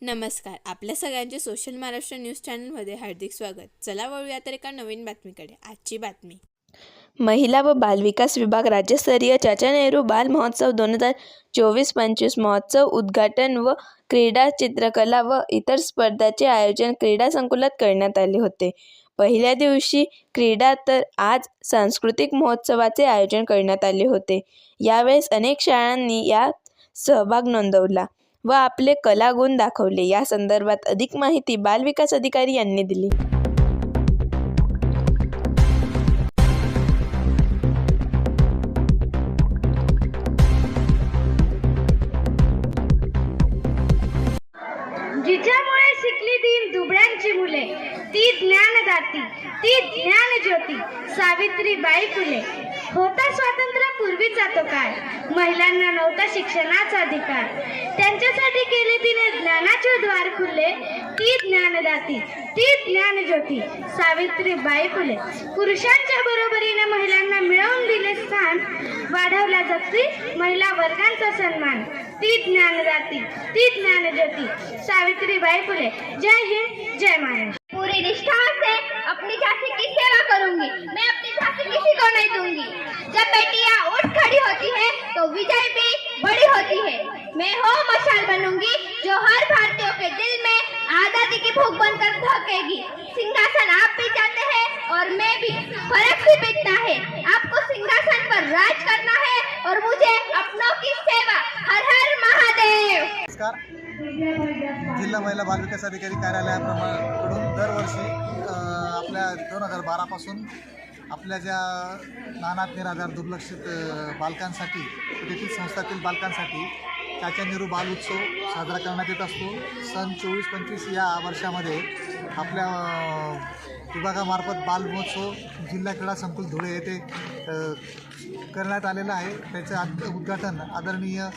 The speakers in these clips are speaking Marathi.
नमस्कार. आपल्या सगळ्यांचे सोशल महाराष्ट्र न्यूज चॅनलमध्ये हार्दिक स्वागत. चला वळूया तर एका नवीन बातमीकडे. आजची बातमी. महिला व बालविकास विभाग राज्यस्तरीय चाचा नेहरू बाल महोत्सव 2024-25 महोत्सव उद्घाटन व क्रीडा, चित्रकला व इतर स्पर्धांचे आयोजन क्रीडा संकुलात करण्यात आले होते. पहिल्या दिवशी क्रीडा तर आज सांस्कृतिक महोत्सवाचे आयोजन करण्यात आले होते. यावेळेस अनेक शाळांनी यात सहभाग नोंदवला व आपले कलागुण दाखवले. या संदर्भात अधिक माहिती बालविकास अधिकारी यांनी दिली. जिच्यामुळे शिकली दीन दुबळ्यांची मुले, ती ज्ञानदाती, ती ज्ञानज्योती सावित्रीबाई फुले. होता स्वातंत्र्य पूर्वीचा तो काळ, महिलांना नव्हता शिक्षणाचा अधिकार. त्यांच्यासाठी केले तिने ज्ञानाचे द्वार खुले, ती ज्ञानदाती, ती ज्ञानज्योती सावित्रीबाई फुले. पुरुषांच्या बरोबरीने महिलांना मिळवून दिले स्थान, वाढवला जगती महिला वर्गांचा सन्मान. ती ज्ञानदाती, ती ज्ञानज्योती सावित्रीबाई फुले. जय हिंद, जय महाराष्ट्र. पूरी निष्ठा से अपनी झांसी की सेवा करूंगी, मैं अपनी झांसी किसी को नहीं दूंगी. जब बेटियां उठ खड़ी होती है तो विजय भी बड़ी होती है. मैं हो मशाल बनूंगी जो हर भारतीयों के दिल में आजादी की भूख बनकर धकेगी. सिंहासन आप भी चाहते हैं और मैं भी, फर्क सिर्फ इतना है, आपको सिंहासन पर राज करना है और मुझे अपनों की सेवा. हर हर महादेव. नमस्कार. जिल्हा महिला बालविकास अधिकारी कार्यालयाकडून दरवर्षी आपल्या 2012 पासून आपल्या ज्या नानात निराधार दुर्लक्षित बालकांसाठी, तेथील संस्थातील बालकांसाठी चाचा नेहरू बाल उत्सव साजरा करण्यात येत असतो. सन 24-25 या वर्षामध्ये आपल्या विभागामार्फत बाल महोत्सव जिल्हा क्रीडा संकुल धुळे येथे करण्यात आलेलं आहे. त्याचे उद्घाटन आदरणीय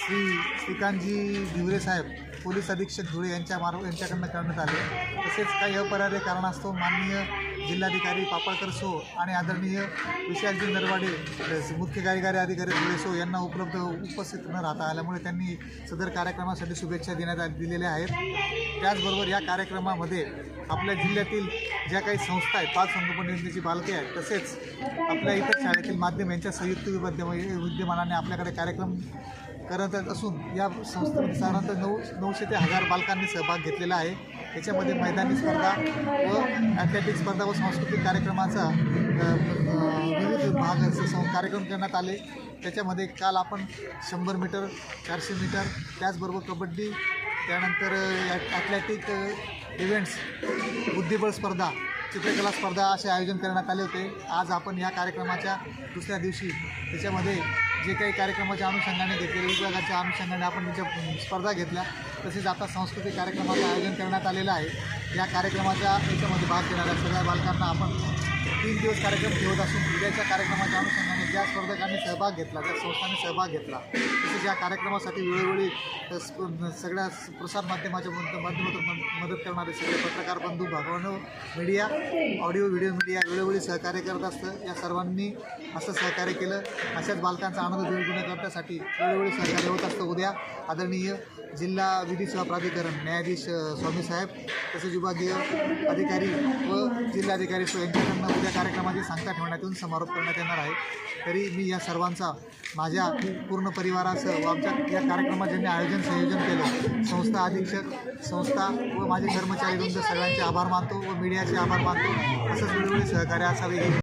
श्रीकांतजी धिवरे साहेब, पोलीस अधीक्षक धुळे यांच्याकडून करण्यात आले. तसेच काही अपरिहार्य कारणास्तव माननीय जिल्हाधिकारी पापळकर सो आणि आदरणीय विशालजी नरवाडे, मुख्य कार्यकारी अधिकारी धुळे सो यांना उपस्थित न राहता आल्यामुळे त्यांनी सदर कार्यक्रमासाठी शुभेच्छा दिलेल्या आहेत. त्याचबरोबर या कार्यक्रमामध्ये आपल्या जिल्ह्यातील ज्या काही संस्था आहेत, बाल संगोपन योजनेची बालके आहेत, तसेच आपल्या इतर शाळेतील माध्यम यांच्या संयुक्त विद्यमानाने आपल्याकडे कार्यक्रम करत असून या संस्थेमध्ये साधारणतः 900 ते 1000 बालकांनी सहभाग घेतलेला आहे. याच्यामध्ये मैदानी स्पर्धा व ॲथलेटिक स्पर्धा व सांस्कृतिक कार्यक्रमाचा विविध कार्यक्रम करण्यात आले. त्याच्यामध्ये काल आपण 100 मीटर, 400 मीटर, त्याचबरोबर कबड्डी, त्यानंतर ॲथलेटिक इव्हेंट्स, बुद्धिबळ स्पर्धा, चित्रकला स्पर्धा असे आयोजन करण्यात आले होते. आज आपण या कार्यक्रमाच्या दुसऱ्या दिवशी त्याच्यामध्ये जे काही कार्यक्रमाच्या अनुषंगाने घेतलेल्या विभागाच्या अनुषंगाने आपण त्याच्या स्पर्धा घेतल्या. तसेच आता सांस्कृतिक कार्यक्रमाचं आयोजन करण्यात आलेलं आहे. या कार्यक्रमाच्या याच्यामध्ये भाग घेणाऱ्या सगळ्या बालकांना आपण 3 दिवस कार्यक्रम ठेवत असून उद्याच्या कार्यक्रमाच्या अनुषंगाने ज्या स्पर्धकांनी सहभाग घेतला, ज्या संस्थांनी सहभाग घेतला, तसेच या कार्यक्रमासाठी वेळोवेळी सगळ्या प्रसार माध्यमाच्या माध्यमातून मदत करणारे सगळे पत्रकार बंधू, भागवणं, मीडिया, ऑडिओ व्हिडिओ मीडिया वेळोवेळी सहकार्य करत असतं. या सर्वांनी असं सहकार्य केलं. अशाच बालकांचा आनंद द्विगुणित करण्यासाठी वेळोवेळी सहकार्य होत असतं. उद्या आदरणीय जिल्हा विधी सेवा प्राधिकरण न्यायाधीश स्वामीसाहेब, तसेच विभागीय अधिकारी व जिल्हाधिकारी यांच्याकडून उद्या कार्यक्रमाची सांगता ठेवण्यात येऊन समारोप करण्यात येणार आहे. तरी मी या सर्वांचा माझ्या पूर्ण परिवारासह व आमच्या या कार्यक्रमात ज्यांनी संयोजन केलं, संस्था अधीक्षक, संस्था व माझे कर्मचारी वृंद सगळ्यांचे आभार मानतो व मीडियाचे आभार मानतो. असंच वेळोवेळी सहकार्य असावे ही